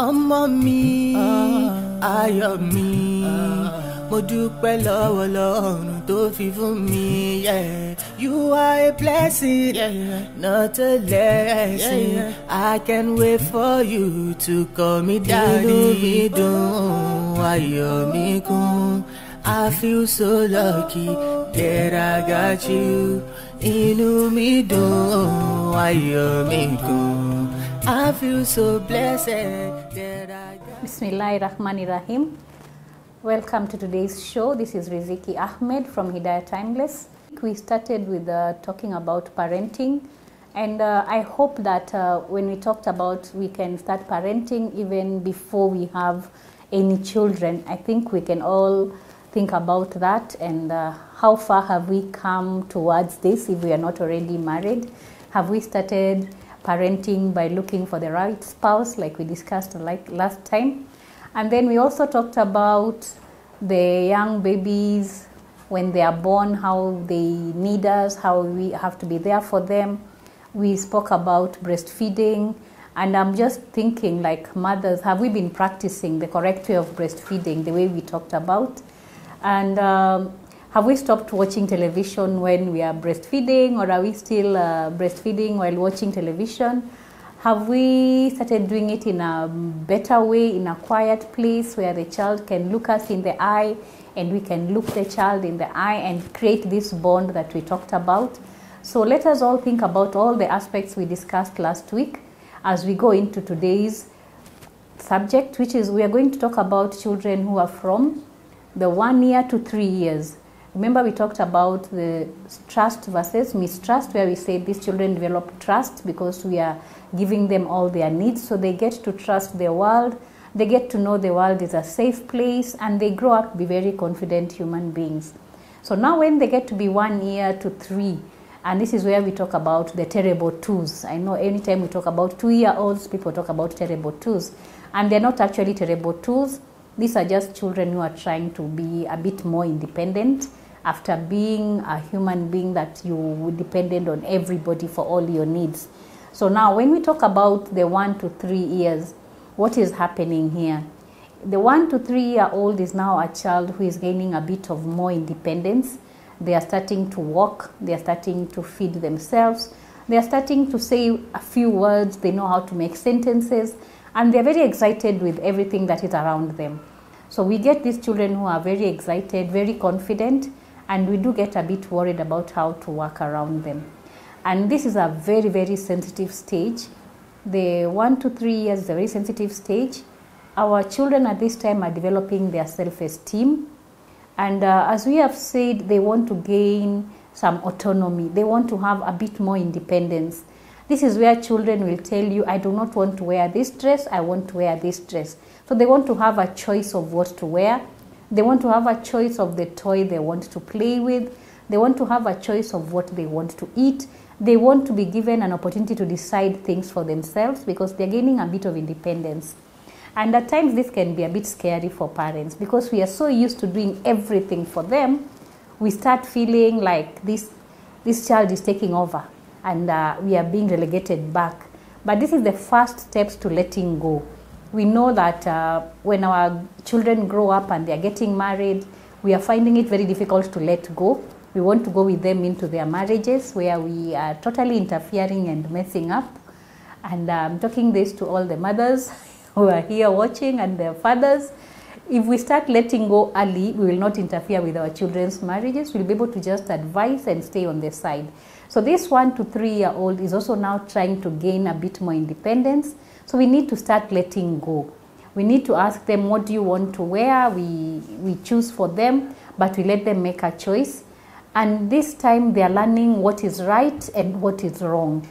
ọmọ mi ayọ̀ mi mo dúpẹ́ lọ́wọ́ Ọlọ́run tó fi fún mi. You are a blessing, not a lesson. I can't wait for you to call me daddy. Inú mi dùn, ayọ̀ mi kún. I feel so lucky that I got you. Inú mi dùn, ayọ̀ mi kún. I feel so blessed that I got you. Bismillahirrahmanirrahim. Welcome to today's show. This is Riziki Ahmed from Hidayah Timeless. We started with talking about parenting, and I hope that when we talked about we can start parenting even before we have any children. I think we can all think about that and how far have we come towards this if we are not already married. Have we started parenting by looking for the right spouse like we discussed last time? And then we also talked about the young babies when they are born, how they need us, how we have to be there for them. We spoke about breastfeeding, and I'm just thinking, like mothers, have we been practicing the correct way of breastfeeding, the way we talked about? And have we stopped watching television when we are breastfeeding, or are we still breastfeeding while watching television? Have we started doing it in a better way, in a quiet place where the child can look us in the eye and we can look the child in the eye and create this bond that we talked about? So let us all think about all the aspects we discussed last week as we go into today's subject, which is we are going to talk about children who are from the 1 year to 3 years. Remember, we talked about the trust versus mistrust, where we said these children develop trust because we are giving them all their needs. So they get to trust the world, they get to know the world is a safe place, and they grow up to be very confident human beings. So now when they get to be 1 year to 3, and this is where we talk about the terrible twos. I know anytime we talk about 2-year-olds, people talk about terrible twos. And they're not actually terrible twos. These are just children who are trying to be a bit more independent after being a human being that you depended on everybody for all your needs. So now when we talk about the 1 to 3 years, what is happening here? The 1 to 3-year-old is now a child who is gaining a bit of more independence. They are starting to walk, they are starting to feed themselves, they are starting to say a few words, they know how to make sentences, and they're very excited with everything that is around them. So we get these children who are very excited, very confident, and we do get a bit worried about how to work around them. And this is a very, very sensitive stage. The 1 to 3 years is a very sensitive stage. Our children at this time are developing their self-esteem. And as we have said, they want to gain some autonomy. They want to have a bit more independence. This is where children will tell you, I do not want to wear this dress, I want to wear this dress. So they want to have a choice of what to wear. They want to have a choice of the toy they want to play with. They want to have a choice of what they want to eat. They want to be given an opportunity to decide things for themselves because they're gaining a bit of independence. And at times this can be a bit scary for parents because we are so used to doing everything for them, we start feeling like this child is taking over and we are being relegated back. But this is the first steps to letting go. We know that when our children grow up and they are getting married, we are finding it very difficult to let go. We want to go with them into their marriages where we are totally interfering and messing up. And I'm talking this to all the mothers who are here watching and their fathers. If we start letting go early, we will not interfere with our children's marriages. We'll be able to just advise and stay on their side. So this 1 to 3-year-old is also now trying to gain a bit more independence. So we need to start letting go. We need to ask them, what do you want to wear? We choose for them, but we let them make a choice. And this time they are learning what is right and what is wrong.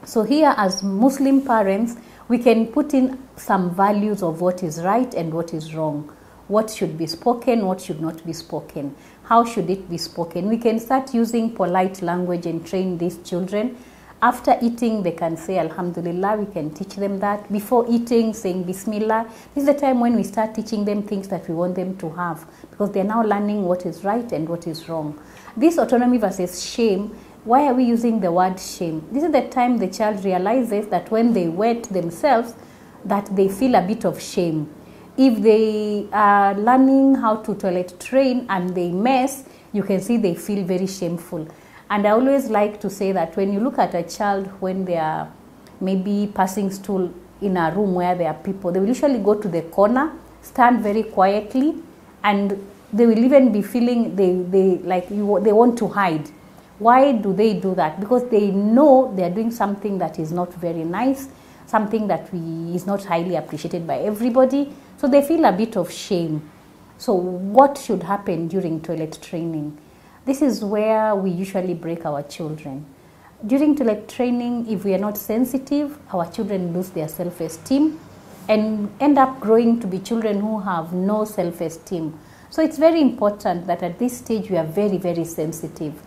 So here as Muslim parents, we can put in some values of what is right and what is wrong. What should be spoken, what should not be spoken. How should it be spoken? We can start using polite language and train these children. After eating, they can say Alhamdulillah. We can teach them that. Before eating, saying Bismillah. This is the time when we start teaching them things that we want them to have because they're now learning what is right and what is wrong. This autonomy versus shame, why are we using the word shame? This is the time the child realizes that when they wet themselves, that they feel a bit of shame. If they are learning how to toilet train and they mess, you can see they feel very shameful. And I always like to say that when you look at a child when they are maybe passing stool in a room where there are people, they will usually go to the corner, stand very quietly, and they will even be feeling they want to hide. Why do they do that? Because they know they are doing something that is not very nice, something that is not highly appreciated by everybody. So they feel a bit of shame. So what should happen during toilet training? This is where we usually break our children. During toilet training, if we are not sensitive, our children lose their self-esteem and end up growing to be children who have no self-esteem. So it's very important that at this stage we are very, very sensitive.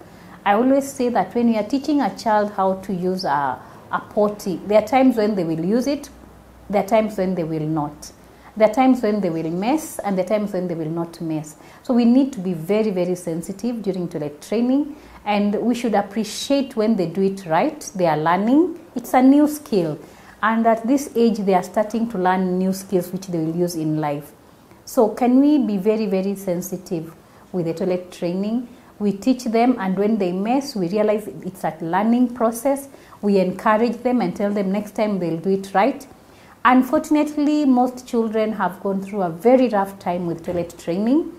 I always say that when you are teaching a child how to use a potty, there are times when they will use it, there are times when they will not. There are times when they will mess and there are times when they will not mess. So we need to be very, very sensitive during toilet training, and we should appreciate when they do it right. They are learning. It's a new skill. And at this age, they are starting to learn new skills which they will use in life. So can we be very, very sensitive with the toilet training? We teach them, and when they mess, we realize it's a learning process. We encourage them and tell them next time they'll do it right. Unfortunately, most children have gone through a very rough time with toilet training,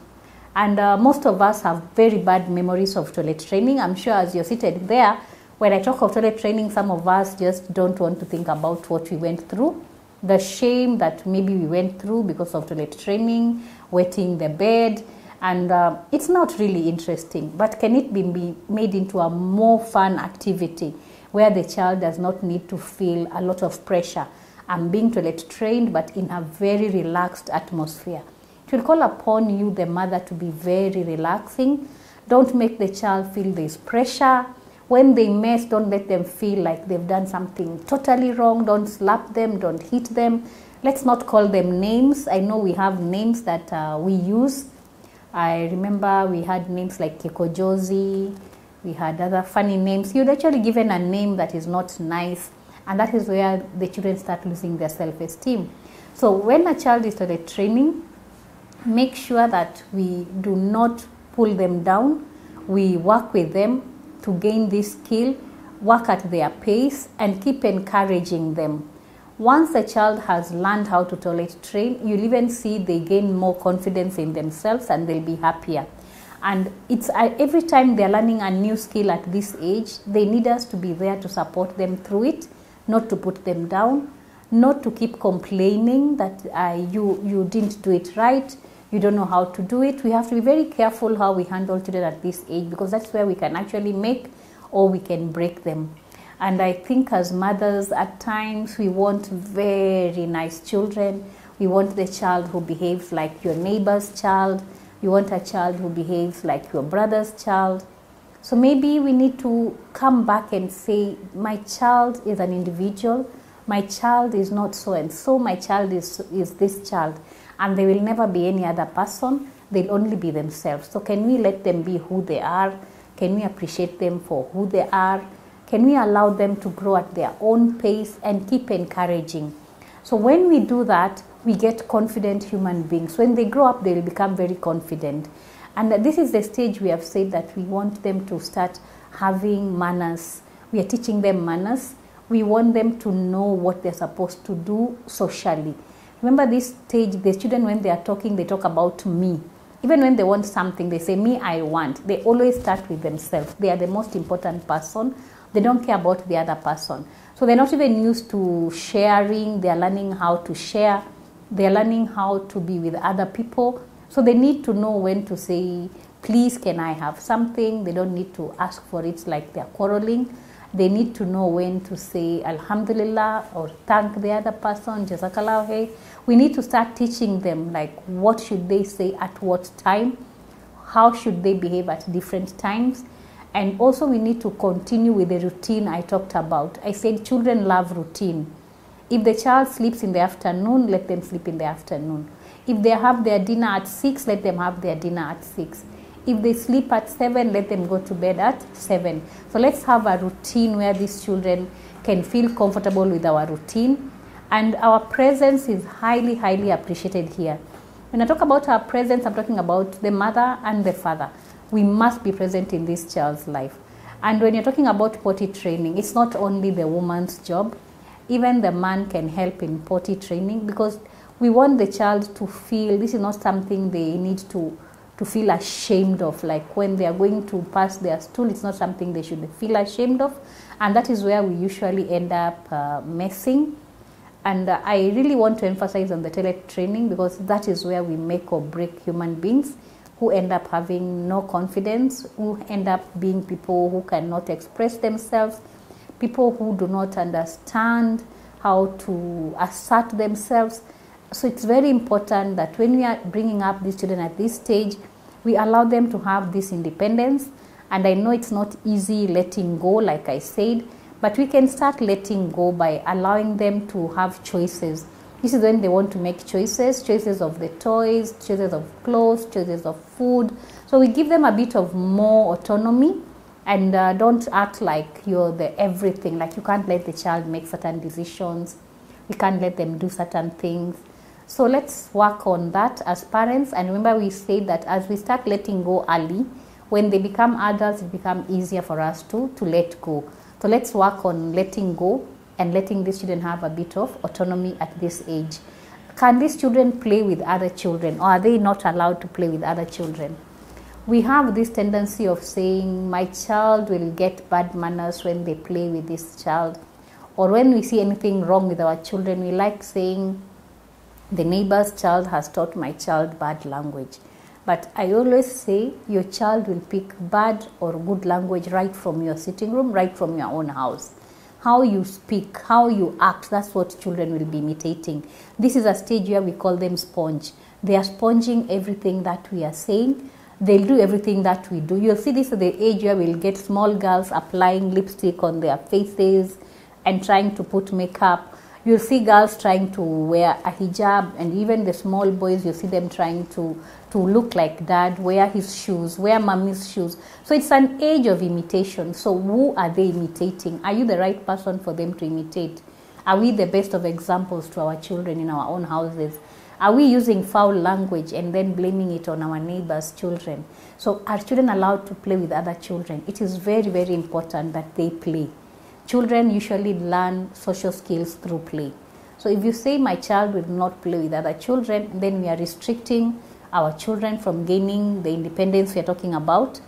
and most of us have very bad memories of toilet training. I'm sure as you're seated there, when I talk of toilet training, some of us just don't want to think about what we went through, the shame that maybe we went through because of toilet training, wetting the bed, and it's not really interesting. But can it be made into a more fun activity where the child does not need to feel a lot of pressure? I'm being toilet trained, but in a very relaxed atmosphere. It will call upon you, the mother, to be very relaxing. Don't make the child feel this pressure. When they mess, don't let them feel like they've done something totally wrong. Don't slap them, don't hit them. Let's not call them names. I know we have names that we use. I remember we had names like Kikojozi. We had other funny names. You'd actually given a name that is not nice. And that is where the children start losing their self-esteem. So when a child is toilet training, make sure that we do not pull them down. We work with them to gain this skill, work at their pace, and keep encouraging them. Once a child has learned how to toilet train, you'll even see they gain more confidence in themselves and they'll be happier. And it's every time they're learning a new skill at this age, they need us to be there to support them through it, not to put them down, not to keep complaining that you didn't do it right, you don't know how to do it. We have to be very careful how we handle children at this age, because that's where we can actually make or we can break them. And I think as mothers, at times we want very nice children. We want the child who behaves like your neighbor's child. You want a child who behaves like your brother's child. So maybe we need to come back and say, my child is an individual. My child is not so and so. My child is this child. And they will never be any other person. They'll only be themselves. So can we let them be who they are? Can we appreciate them for who they are? Can we allow them to grow at their own pace and keep encouraging? So when we do that, we get confident human beings. When they grow up, they will become very confident. And this is the stage we have said that we want them to start having manners. We are teaching them manners. We want them to know what they're supposed to do socially. Remember this stage, the children, when they are talking, they talk about me. Even when they want something, they say, me, I want. They always start with themselves. They are the most important person. They don't care about the other person. So they're not even used to sharing. They're learning how to share. They're learning how to be with other people. So they need to know when to say, please, can I have something? They don't need to ask for it like they're quarreling. They need to know when to say Alhamdulillah or thank the other person, Jazakallah khair. We need to start teaching them like what should they say at what time, how should they behave at different times. And also we need to continue with the routine I talked about. I said children love routine. If the child sleeps in the afternoon, let them sleep in the afternoon. If they have their dinner at 6, let them have their dinner at 6. If they sleep at 7, let them go to bed at 7. So let's have a routine where these children can feel comfortable with our routine. And our presence is highly, highly appreciated here. When I talk about our presence, I'm talking about the mother and the father. We must be present in this child's life. And when you're talking about potty training, it's not only the woman's job. Even the man can help in potty training, because we want the child to feel this is not something they need to feel ashamed of. Like when they are going to pass their stool, it's not something they should feel ashamed of. And that is where we usually end up messing. And I really want to emphasize on the toilet training, because that is where we make or break human beings who end up having no confidence, who end up being people who cannot express themselves, people who do not understand how to assert themselves. So it's very important that when we are bringing up these children at this stage, we allow them to have this independence. And I know it's not easy letting go, like I said, but we can start letting go by allowing them to have choices. This is when they want to make choices of the toys, choices of clothes, choices of food. So we give them a bit of more autonomy, and don't act like you're the everything. Like you can't let the child make certain decisions. You can't let them do certain things. So let's work on that as parents. And remember, we say that as we start letting go early, when they become adults, it becomes easier for us to let go. So let's work on letting go and letting these children have a bit of autonomy at this age. Can these children play with other children, or are they not allowed to play with other children? We have this tendency of saying, my child will get bad manners when they play with this child. Or when we see anything wrong with our children, we like saying, the neighbor's child has taught my child bad language. But I always say your child will pick bad or good language right from your sitting room, right from your own house. How you speak, how you act, that's what children will be imitating. This is a stage where we call them sponge. They are sponging everything that we are saying. They'll do everything that we do. You'll see this is the age where we'll get small girls applying lipstick on their faces and trying to put makeup. You'll see girls trying to wear a hijab, and even the small boys, you'll see them trying to look like dad, wear his shoes, wear mommy's shoes. So it's an age of imitation. So who are they imitating? Are you the right person for them to imitate? Are we the best of examples to our children in our own houses? Are we using foul language and then blaming it on our neighbors' children? So are children allowed to play with other children? It is very, very important that they play. Children usually learn social skills through play. So if you say my child will not play with other children, then we are restricting our children from gaining the independence we are talking about.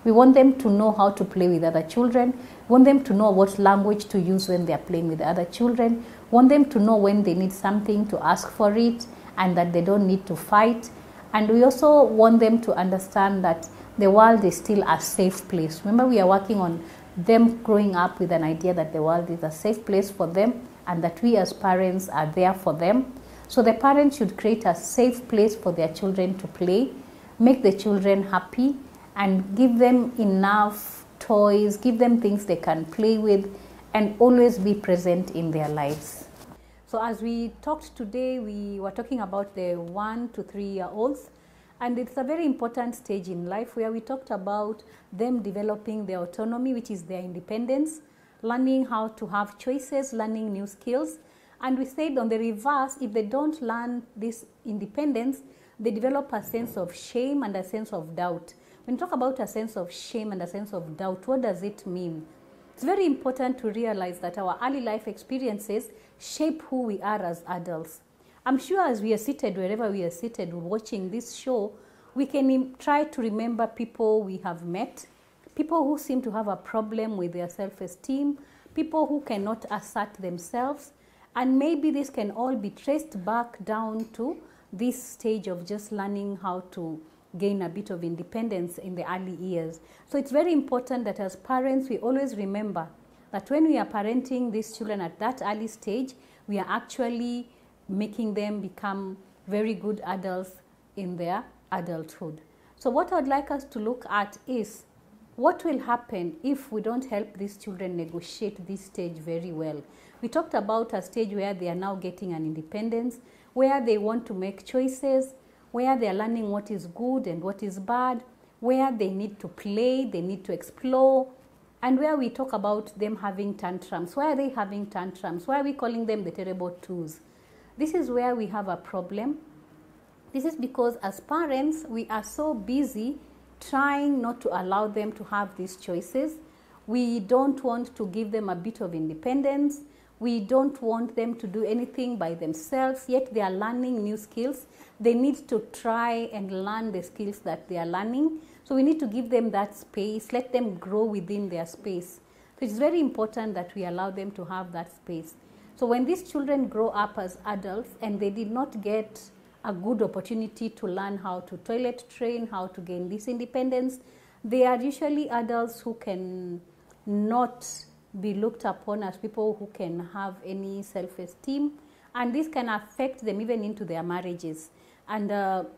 We want them to know how to play with other children. We want them to know what language to use when they are playing with other children. We want them to know when they need something to ask for it, and that they don't need to fight. And we also want them to understand that the world is still a safe place. Remember, we are working on them growing up with an idea that the world is a safe place for them, and that we as parents are there for them. So the parents should create a safe place for their children to play, make the children happy, and give them enough toys, give them things they can play with, and always be present in their lives. So as we talked today, we were talking about the 1 to 3 year olds. And it's a very important stage in life where we talked about them developing their autonomy, which is their independence, learning how to have choices, learning new skills. And we said on the reverse, if they don't learn this independence, they develop a sense of shame and a sense of doubt. When we talk about a sense of shame and a sense of doubt, what does it mean? It's very important to realize that our early life experiences shape who we are as adults. I'm sure as we are seated, wherever we are seated watching this show, we can try to remember people we have met, people who seem to have a problem with their self-esteem, people who cannot assert themselves, and maybe this can all be traced back down to this stage of just learning how to gain a bit of independence in the early years. So it's very important that as parents, we always remember that when we are parenting these children at that early stage, we are actually making them become very good adults in their adulthood. So what I'd like us to look at is what will happen if we don't help these children negotiate this stage very well. We talked about a stage where they are now getting an independence, where they want to make choices, where they are learning what is good and what is bad, where they need to play, they need to explore, and where we talk about them having tantrums. Why are they having tantrums? Why are we calling them the terrible twos? This is where we have a problem. This is because as parents, we are so busy trying not to allow them to have these choices. We don't want to give them a bit of independence. We don't want them to do anything by themselves, yet they are learning new skills. They need to try and learn the skills that they are learning. So we need to give them that space, let them grow within their space. So it's very important that we allow them to have that space. So when these children grow up as adults and they did not get a good opportunity to learn how to toilet train, how to gain this independence, they are usually adults who can not be looked upon as people who can have any self-esteem, and this can affect them even into their marriages. And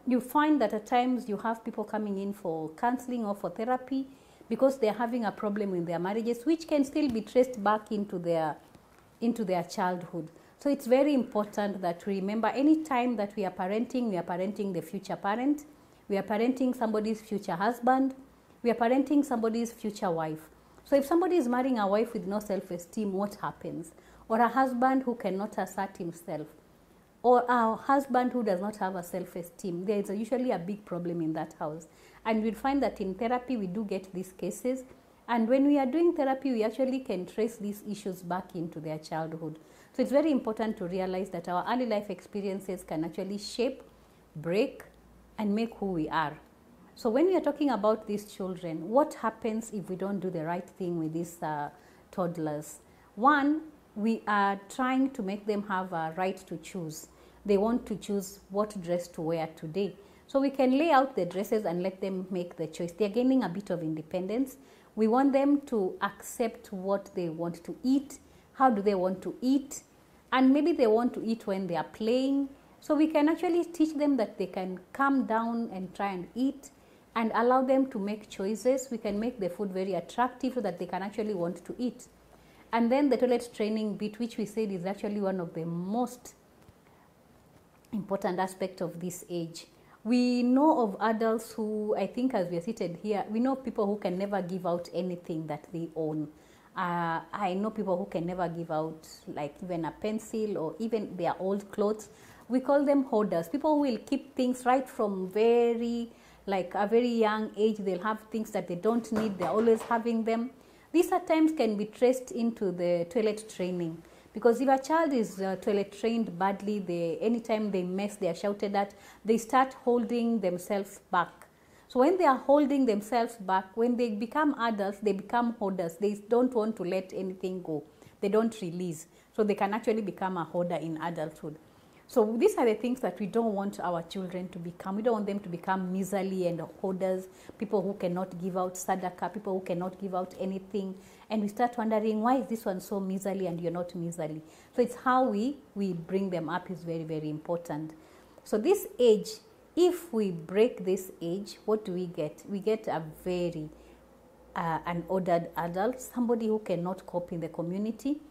you find that at times you have people coming in for counseling or for therapy because they're having a problem in their marriages, which can still be traced back into their childhood. So it's very important that we remember any time that we are parenting the future parent, we are parenting somebody's future husband, we are parenting somebody's future wife. So if somebody is marrying a wife with no self-esteem, what happens? Or a husband who cannot assert himself, or a husband who does not have a self-esteem, there is usually a big problem in that house. And we'll find that in therapy we do get these cases. And when we are doing therapy, we actually can trace these issues back into their childhood. So it's very important to realize that our early life experiences can actually shape, break, and make who we are. So when we are talking about these children, what happens if we don't do the right thing with these toddlers? One, we are trying to make them have a right to choose. They want to choose what dress to wear today. So we can lay out the dresses and let them make the choice. They're gaining a bit of independence. We want them to accept what they want to eat. How do they want to eat? And maybe they want to eat when they are playing. So we can actually teach them that they can calm down and try and eat and allow them to make choices. We can make the food very attractive so that they can actually want to eat. And then the toilet training bit, which we said is actually one of the most important aspects of this age. We know of adults who, I think as we are seated here, we know people who can never give out anything that they own. I know people who can never give out like even a pencil or even their old clothes. We call them hoarders. People who will keep things right from a very young age. They'll have things that they don't need. They're always having them. These at times can be traced into the toilet training. Because if a child is toilet trained badly, anytime they mess, they are shouted at, they start holding themselves back. So when they are holding themselves back, when they become adults, they become hoarders. They don't want to let anything go. They don't release. So they can actually become a hoarder in adulthood. So these are the things that we don't want our children to become. We don't want them to become miserly and hoarders, people who cannot give out sadaqah, people who cannot give out anything. And we start wondering, why is this one so miserly and you're not miserly? So it's how we bring them up is very, very important. So this age, if we break this age, what do we get? We get a very an ordered adult, somebody who cannot cope in the community,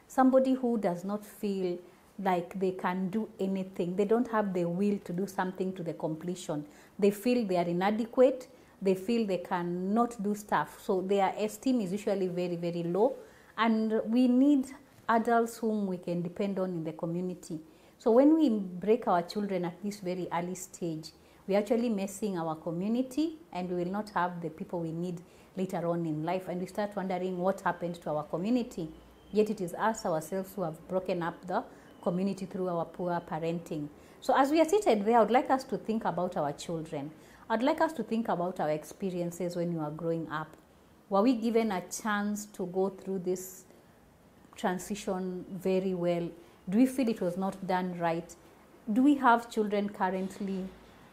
somebody who does not feel like they can do anything. They don't have the will to do something to the completion. They feel they are inadequate. They feel they cannot do stuff. So their esteem is usually very, very low. And we need adults whom we can depend on in the community. So when we break our children at this very early stage, we're actually messing our community and we will not have the people we need later on in life. And we start wondering what happened to our community. Yet it is us ourselves who have broken up the community through our poor parenting. So as we are seated there, I would like us to think about our children. I'd like us to think about our experiences when you are growing up. Were we given a chance to go through this transition very well? Do we feel it was not done right? Do we have children currently?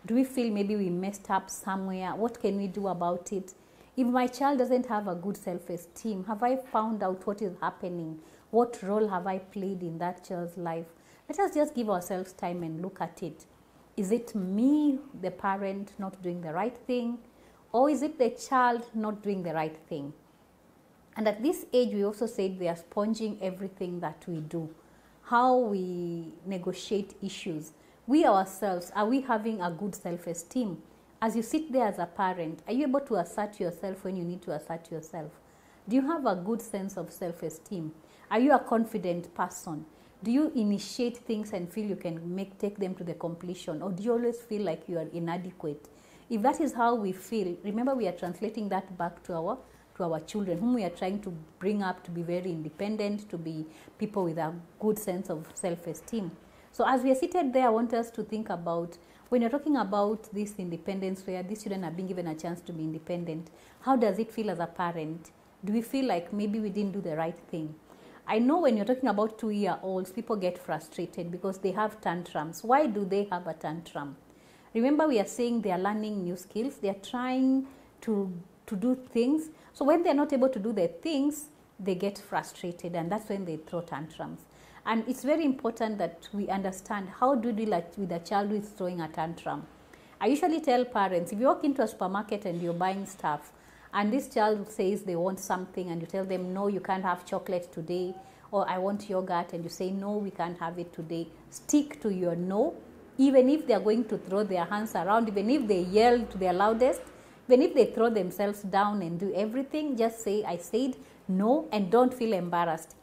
Do we feel maybe we messed up somewhere? What can we do about it? If my child doesn't have a good self-esteem, have I found out what is happening? What role have I played in that child's life? Let us just give ourselves time and look at it. Is it me, the parent, not doing the right thing? Or is it the child not doing the right thing? And at this age, we also said we are sponging everything that we do. How we negotiate issues. We ourselves, are we having a good self-esteem? As you sit there as a parent, are you able to assert yourself when you need to assert yourself? Do you have a good sense of self-esteem? Are you a confident person? Do you initiate things and feel you can take them to the completion? Or do you always feel like you are inadequate? If that is how we feel, remember we are translating that back to our children, whom we are trying to bring up to be very independent, to be people with a good sense of self-esteem. So as we are seated there, I want us to think about, when you're talking about this independence where these children are being given a chance to be independent, how does it feel as a parent? Do we feel like maybe we didn't do the right thing? I know when you're talking about 2-year-olds, people get frustrated because they have tantrums. Why do they have a tantrum? Remember, we are saying they are learning new skills. They are trying to do things. So when they're not able to do their things, they get frustrated, and that's when they throw tantrums. And it's very important that we understand how do we deal with a child who is throwing a tantrum. I usually tell parents, if you walk into a supermarket and you're buying stuff, and this child says they want something, and you tell them, no, you can't have chocolate today, or I want yogurt, and you say, no, we can't have it today. Stick to your no, even if they're going to throw their hands around, even if they yell to their loudest, even if they throw themselves down and do everything, just say, I said no, and don't feel embarrassed.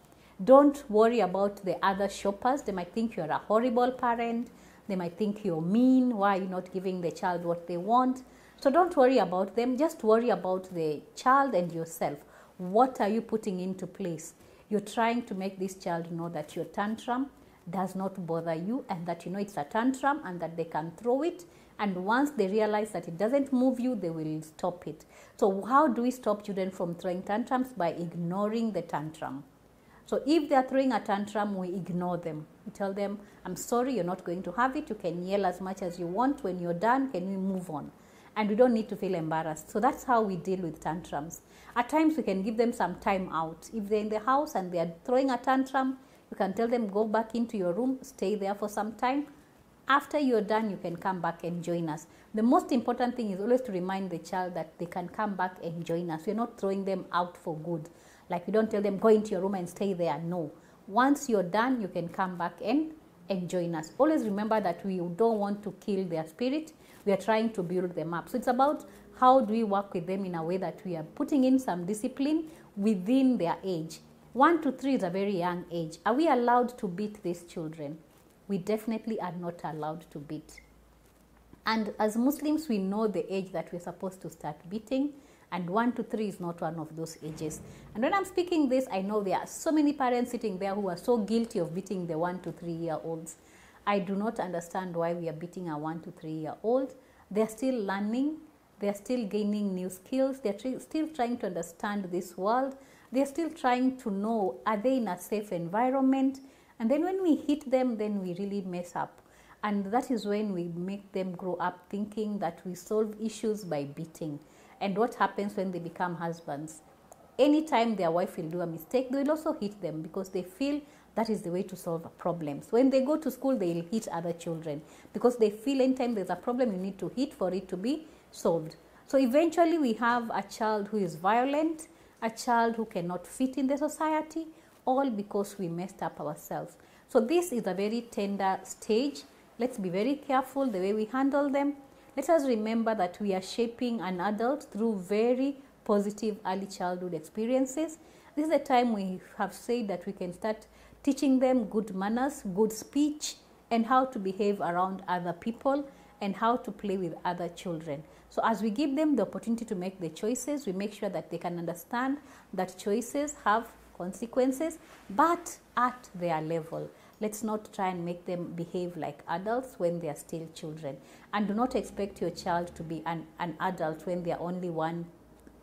Don't worry about the other shoppers. They might think you're a horrible parent. They might think you're mean. Why are you not giving the child what they want? So don't worry about them. Just worry about the child and yourself. What are you putting into place? You're trying to make this child know that your tantrum does not bother you, and that you know it's a tantrum and that they can throw it. And once they realize that it doesn't move you, they will stop it. So how do we stop children from throwing tantrums? By ignoring the tantrum. So if they are throwing a tantrum, we ignore them. We tell them, I'm sorry, you're not going to have it. You can yell as much as you want. When you're done, can we move on? And we don't need to feel embarrassed. So that's how we deal with tantrums. At times, we can give them some time out. If they're in the house and they're throwing a tantrum, you can tell them, go back into your room, stay there for some time. After you're done, you can come back and join us. The most important thing is always to remind the child that they can come back and join us. We're not throwing them out for good. Like, we don't tell them, go into your room and stay there. No. Once you're done, you can come back and join us. Always remember that we don't want to kill their spirit. We are trying to build them up. So it's about how do we work with them in a way that we are putting in some discipline within their age. 1 to 3 is a very young age. Are we allowed to beat these children? We definitely are not allowed to beat. And as Muslims, we know the age that we're supposed to start beating, and 1 to 3 is not one of those ages. And when I'm speaking this, I know there are so many parents sitting there who are so guilty of beating the 1 to 3-year-olds. I do not understand why we are beating a 1 to 3-year-old. They're still learning. They're still gaining new skills. They're still trying to understand this world. They're still trying to know, are they in a safe environment? And then when we hit them, then we really mess up. And that is when we make them grow up thinking that we solve issues by beating. And what happens when they become husbands? Anytime their wife will do a mistake, they will also hit them because they feel that is the way to solve problems. When they go to school, they will hit other children because they feel anytime there's a problem, you need to hit for it to be solved. So eventually we have a child who is violent, a child who cannot fit in the society, all because we messed up ourselves. So this is a very tender stage. Let's be very careful the way we handle them. Let us remember that we are shaping an adult through very positive early childhood experiences. This is the time we have said that we can start teaching them good manners, good speech, and how to behave around other people and how to play with other children. So as we give them the opportunity to make the choices, we make sure that they can understand that choices have consequences, but at their level. Let's not try and make them behave like adults when they are still children. And do not expect your child to be an adult when they are only 1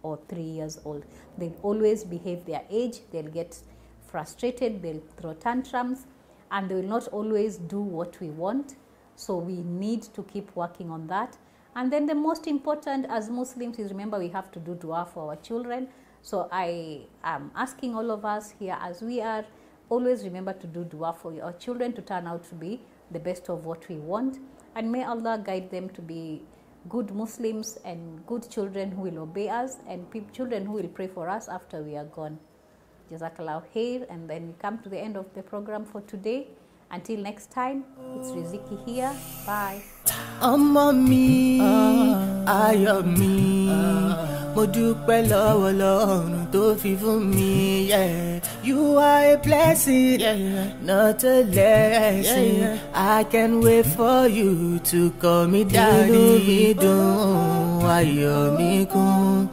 or 3 years old. They'll always behave their age. They'll get frustrated. They'll throw tantrums. And they will not always do what we want. So we need to keep working on that. And then the most important as Muslims is, remember, we have to do dua for our children. So I am asking all of us here, as we are, always remember to do dua for our children to turn out to be the best of what we want. And may Allah guide them to be good Muslims and good children who will obey us and children who will pray for us after we are gone. Jazakallah khair. And then we come to the end of the program for today. Until next time, it's Riziki here. Bye. Ọmọ mi, ayọ̀ mi, mo dúpẹ́ lọ́wọ́ Ọlọ́run tó fi fún mi, yeah. You are a blessing, yeah, not a lesson. I can't wait for you to call me daddy. Inú mi dùn, ayọ̀ mi kún.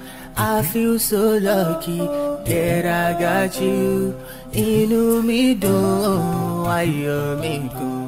I feel so lucky that I got you. Inú mi dùn, ayọ̀ mi kún.